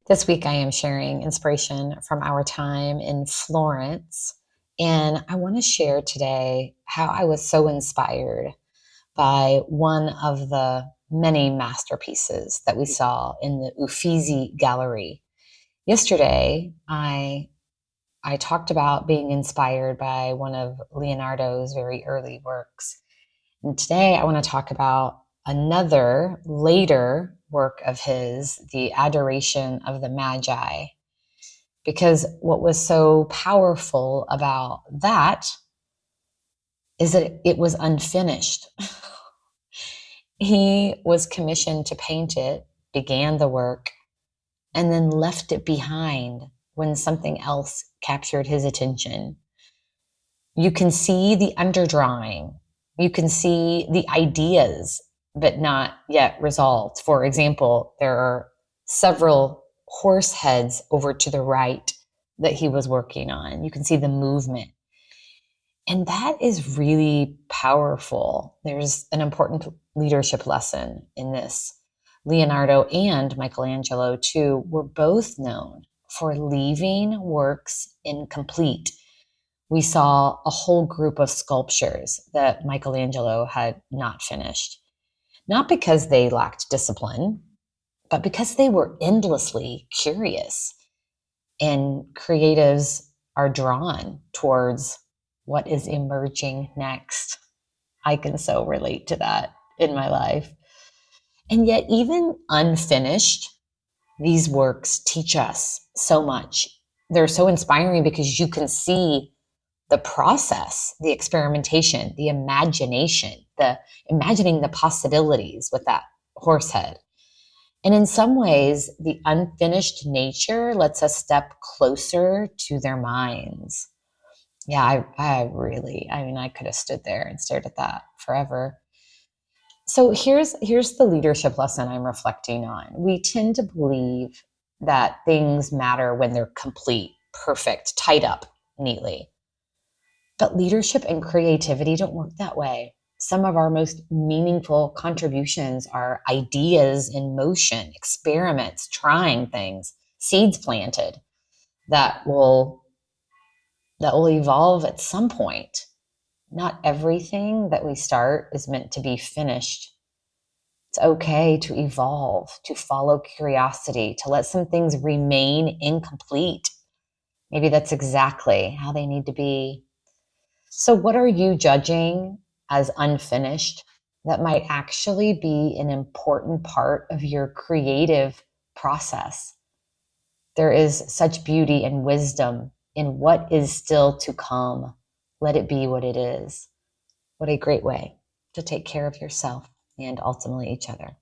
This week, I am sharing inspiration from our time in Florence. And I want to share today how I was so inspired by one of the many masterpieces that we saw in the Uffizi Gallery. Yesterday, I talked about being inspired by one of Leonardo's very early works. And today, I want to talk about another later work of his, The Adoration of the Magi, because what was so powerful about that is that it was unfinished. He was commissioned to paint it, began the work, and then left it behind when something else captured his attention. You can see the underdrawing, you can see the ideas, but not yet resolved. For example, there are several horse heads over to the right that he was working on. You can see the movement. And that is really powerful. There's an important leadership lesson in this. Leonardo and Michelangelo, too, were both known for leaving works incomplete. We saw a whole group of sculptures that Michelangelo had not finished, not because they lacked discipline, but because they were endlessly curious. And creatives are drawn towards what is emerging next. I can so relate to that in my life. And yet, even unfinished, these works teach us so much. They're so inspiring because you can see the process, the experimentation, the imagination, the imagining the possibilities with that horse head. And in some ways, the unfinished nature lets us step closer to their minds. Yeah, I could have stood there and stared at that forever. So here's the leadership lesson I'm reflecting on. We tend to believe that things matter when they're complete, perfect, tied up neatly. But leadership and creativity don't work that way. Some of our most meaningful contributions are ideas in motion, experiments, trying things, seeds planted that will evolve at some point. Not everything that we start is meant to be finished. It's okay to evolve, to follow curiosity, to let some things remain incomplete. Maybe that's exactly how they need to be. So, what are you judging as unfinished that might actually be an important part of your creative process? There is such beauty and wisdom in what is still to come. Let it be what it is. What a great way to take care of yourself and ultimately each other.